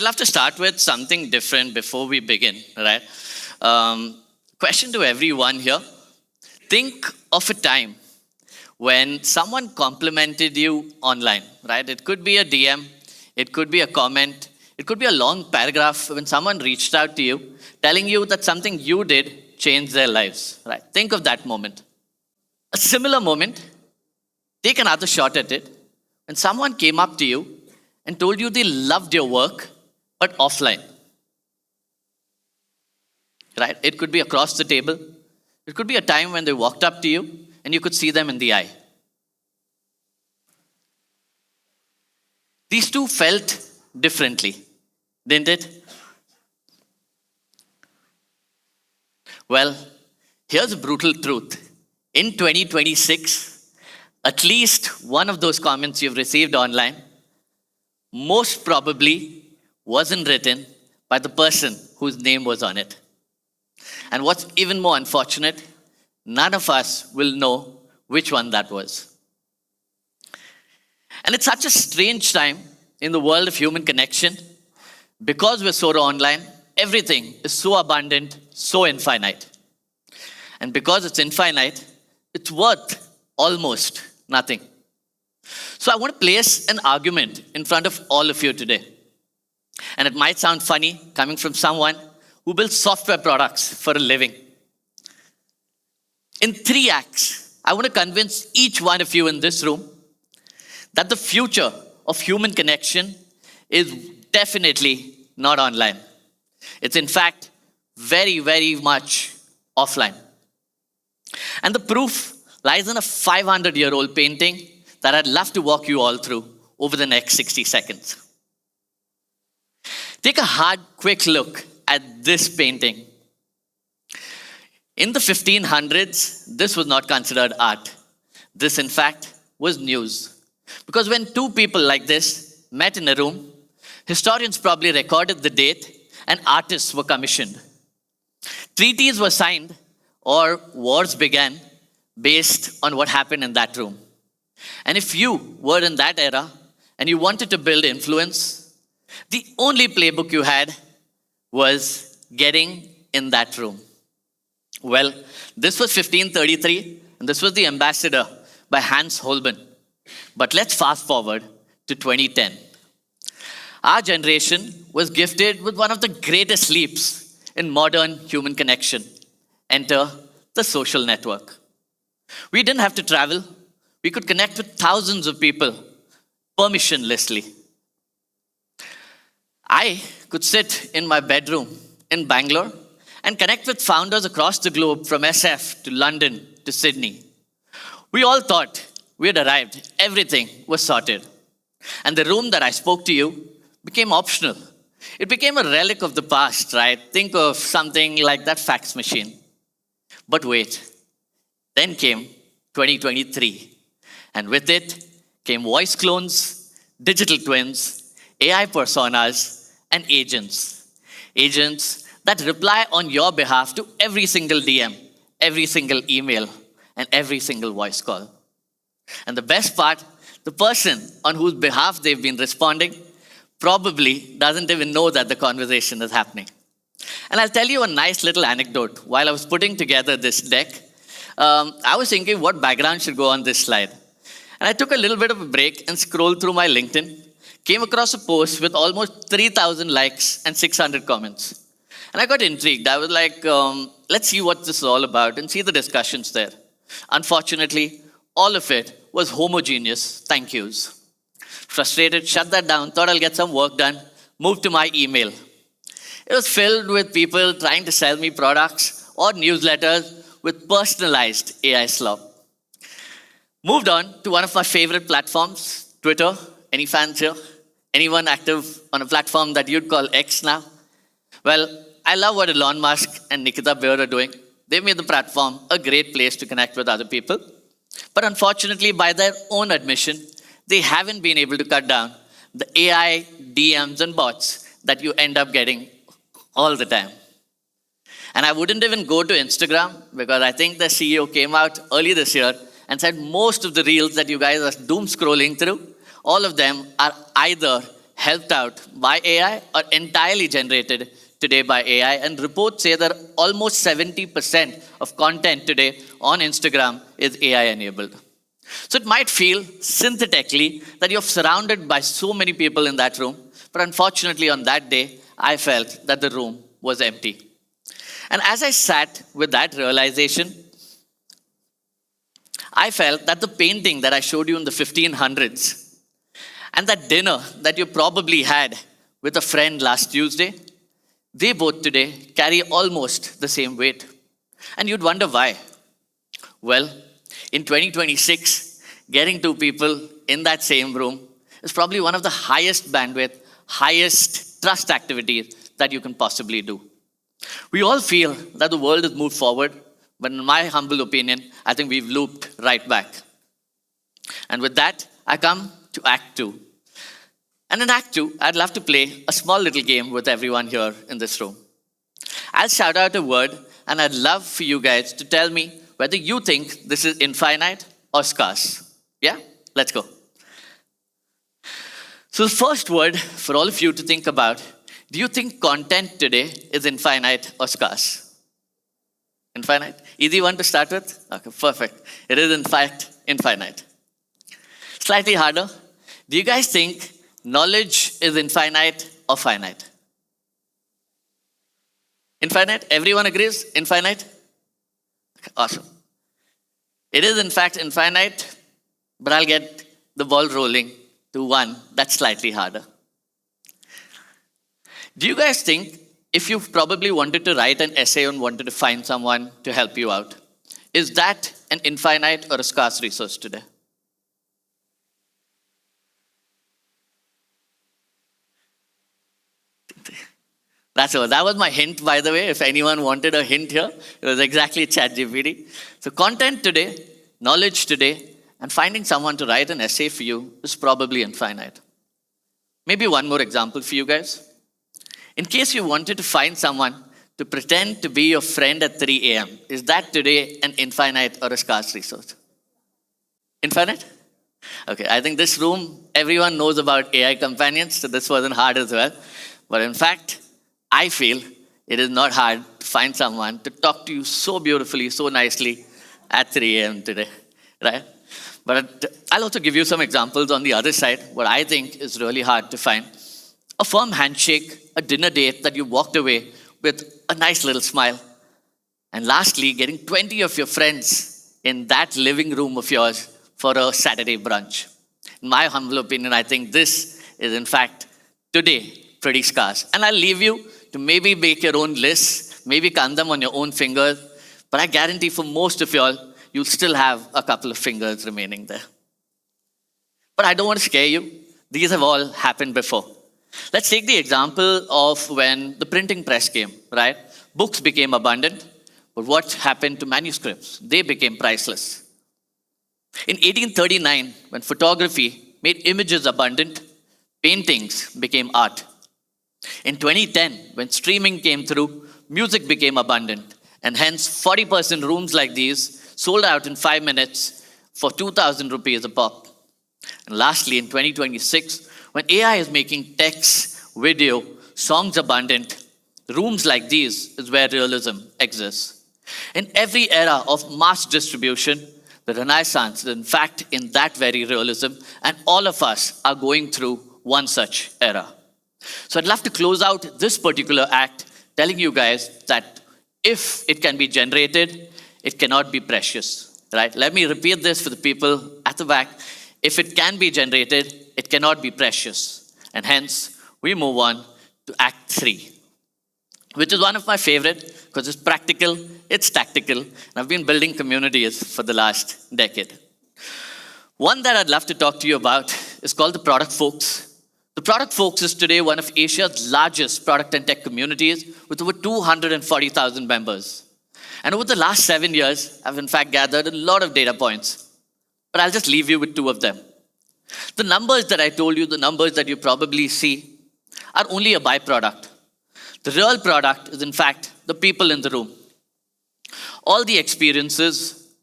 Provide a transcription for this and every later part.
I'd love to start with something different before we begin, right? Question to everyone here. Think of a time when someone complimented you online, right? It could be a DM, it could be a comment, it could be a long paragraph when someone reached out to you telling you that something you did changed their lives, right? Think of that moment. A similar moment, take another shot at it, when someone came up to you and told you they loved your work, but offline, right? It could be across the table. It could be a time when they walked up to you and you could see them in the eye. These two felt differently, didn't it? Well, here's a brutal truth. In 2026, at least one of those comments you've received online most probably wasn't written by the person whose name was on it. And what's even more unfortunate, none of us will know which one that was. And it's such a strange time in the world of human connection. Because we're so online, everything is so abundant, so infinite. And because it's infinite, it's worth almost nothing. So I want to place an argument in front of all of you today. And it might sound funny coming from someone who builds software products for a living. In 3 acts, I want to convince each one of you in this room that the future of human connection is definitely not online. It's in fact very, very much offline. And the proof lies in a 500-year-old painting that I'd love to walk you all through over the next 60 seconds. Take a hard, quick look at this painting. In the 1500s, this was not considered art. This, in fact, was news. Because when two people like this met in a room, historians probably recorded the date and artists were commissioned. Treaties were signed or wars began based on what happened in that room. And if you were in that era and you wanted to build influence, the only playbook you had was getting in that room. Well, this was 1533, and this was The Ambassador by Hans Holbein. But let's fast forward to 2010. Our generation was gifted with one of the greatest leaps in modern human connection. Enter the social network. We didn't have to travel. We could connect with thousands of people permissionlessly. I could sit in my bedroom in Bangalore and connect with founders across the globe from SF to London to Sydney. We all thought we had arrived. Everything was sorted. And the room that I spoke to you became optional. It became a relic of the past, right? Think of something like that fax machine. But wait, then came 2023. And with it came voice clones, digital twins, AI personas, and agents. Agents that reply on your behalf to every single DM, every single email, and every single voice call. And the best part, the person on whose behalf they've been responding probably doesn't even know that the conversation is happening. And I'll tell you a nice little anecdote. While I was putting together this deck, I was thinking what background should go on this slide. And I took a little bit of a break and scrolled through my LinkedIn, came across a post with almost 3,000 likes and 600 comments. And I got intrigued. I was like, let's see what this is all about and see the discussions there. Unfortunately, all of it was homogeneous thank yous. Frustrated, shut that down, thought I'll get some work done, moved to my email. It was filled with people trying to sell me products or newsletters with personalized AI slop. Moved on to one of my favorite platforms, Twitter. Any fans here? Anyone active on a platform that you'd call X now? Well, I love what Elon Musk and Nikita Beer are doing. They've made the platform a great place to connect with other people. But unfortunately, by their own admission, they haven't been able to cut down the AI, DMs, and bots that you end up getting all the time. And I wouldn't even go to Instagram because I think the CEO came out early this year and said most of the reels that you guys are doom scrolling through, all of them are either helped out by AI or entirely generated today by AI. And reports say that almost 70% of content today on Instagram is AI enabled. So it might feel synthetically that you're surrounded by so many people in that room, but unfortunately on that day, I felt that the room was empty. And as I sat with that realization, I felt that the painting that I showed you in the 1500s and that dinner that you probably had with a friend last Tuesday, they both today carry almost the same weight. And you'd wonder why. Well, in 2026, getting two people in that same room is probably one of the highest bandwidth, highest trust activities that you can possibly do. We all feel that the world has moved forward, but in my humble opinion, I think we've looped right back. And with that, I come to Act 2. And in Act 2, I'd love to play a small little game with everyone here in this room. I'll shout out a word, and I'd love for you guys to tell me whether you think this is infinite or scarce. Yeah? Let's go. So the first word for all of you to think about, do you think content today is infinite or scarce? Infinite? Easy one to start with? Okay, perfect. It is in fact infinite. Slightly harder. Do you guys think knowledge is infinite or finite? Infinite? Everyone agrees? Infinite? Okay, awesome. It is in fact infinite, but I'll get the ball rolling to one that's slightly harder. Do you guys think if you probably wanted to write an essay and wanted to find someone to help you out, is that an infinite or a scarce resource today? That was my hint, by the way. If anyone wanted a hint here, it was exactly ChatGPT. So content today, knowledge today, and finding someone to write an essay for you is probably infinite. Maybe one more example for you guys. In case you wanted to find someone to pretend to be your friend at 3 a.m., is that today an infinite or a scarce resource? Infinite? Okay, I think this room, everyone knows about AI companions, so this wasn't hard as well. But in fact, I feel it is not hard to find someone to talk to you so beautifully, so nicely at 3 a.m. today, right? But I'll also give you some examples on the other side, what I think is really hard to find. A firm handshake, a dinner date that you walked away with a nice little smile. And lastly, getting 20 of your friends in that living room of yours for a Saturday brunch. In my humble opinion, I think this is in fact today pretty scarce. And I'll leave you to maybe make your own list, maybe count them on your own fingers. But I guarantee for most of y'all, you'll still have a couple of fingers remaining there. But I don't want to scare you. These have all happened before. Let's take the example of when the printing press came, right? Books became abundant, but what happened to manuscripts? They became priceless. In 1839, when photography made images abundant, paintings became art. In 2010, when streaming came through, music became abundant, and hence 40% rooms like these sold out in 5 minutes for 2,000 rupees a pop. And lastly, in 2026, when AI is making text, video, songs abundant, rooms like these is where realism exists. In every era of mass distribution, the Renaissance is in fact in that very realism, and all of us are going through one such era. So I'd love to close out this particular act telling you guys that if it can be generated, it cannot be precious, right? Let me repeat this for the people at the back. If it can be generated, it cannot be precious. And hence, we move on to Act 3, which is one of my favorite because it's practical, it's tactical, and I've been building communities for the last decade. One that I'd love to talk to you about is called the Product Folks. The Product Folks is today one of Asia's largest product and tech communities with over 240,000 members. And over the last 7 years, I've in fact gathered a lot of data points. But I'll just leave you with 2 of them. The numbers that I told you, the numbers that you probably see, are only a byproduct. The real product is in fact the people in the room. All the experiences,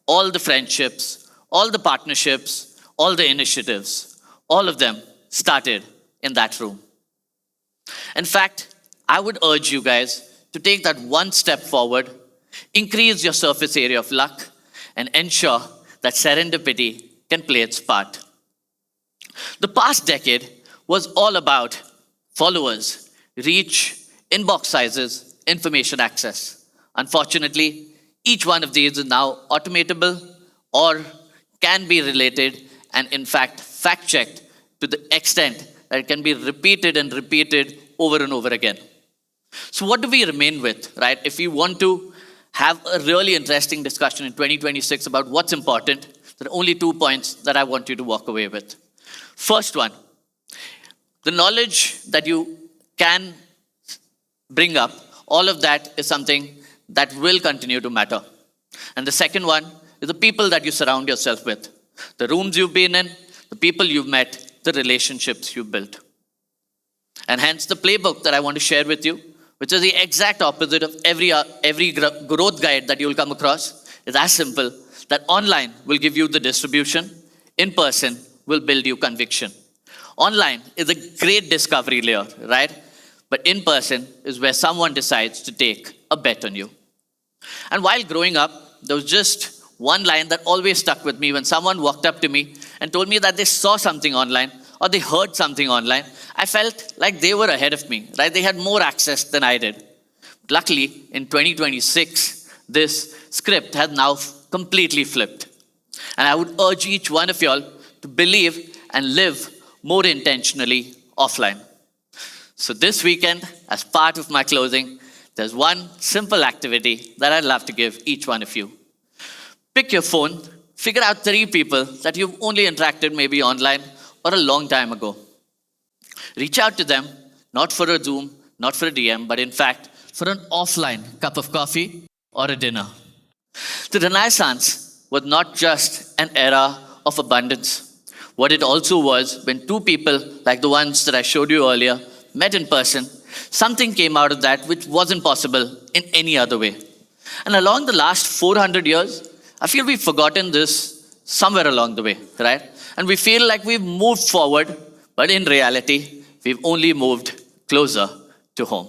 all the friendships, all the partnerships, all the initiatives, all of them started in that room. In fact, I would urge you guys to take that one step forward, increase your surface area of luck, and ensure that serendipity can play its part. The past decade was all about followers, reach, inbox sizes, information access. Unfortunately, each one of these is now automatable or can be related and in fact fact-checked to the extent that it can be repeated and repeated over and over again. So what do we remain with, right? If we want to have a really interesting discussion in 2026 about what's important, there are only 2 points that I want you to walk away with. First one, the knowledge that you can bring up, all of that is something that will continue to matter. And the second one is the people that you surround yourself with, the rooms you've been in, the people you've met, the relationships you've built. And hence the playbook that I want to share with you, which is the exact opposite of every growth guide that you'll come across, is as simple that online will give you the distribution, in person will build you conviction. Online is a great discovery layer, right? But in person is where someone decides to take a bet on you. And while growing up, there was just one line that always stuck with me when someone walked up to me and told me that they saw something online or they heard something online. I felt like they were ahead of me, right? They had more access than I did. Luckily, in 2026, this script has now completely flipped. And I would urge each one of y'all to believe and live more intentionally offline. So this weekend, as part of my closing, there's one simple activity that I'd love to give each one of you. Pick your phone, figure out 3 people that you've only interacted maybe online or a long time ago. Reach out to them, not for a Zoom, not for a DM, but in fact, for an offline cup of coffee or a dinner. The Renaissance was not just an era of abundance. What it also was, when 2 people, like the ones that I showed you earlier, met in person, something came out of that which wasn't possible in any other way. And along the last 400 years, I feel we've forgotten this somewhere along the way, right? And we feel like we've moved forward, but in reality, we've only moved closer to home.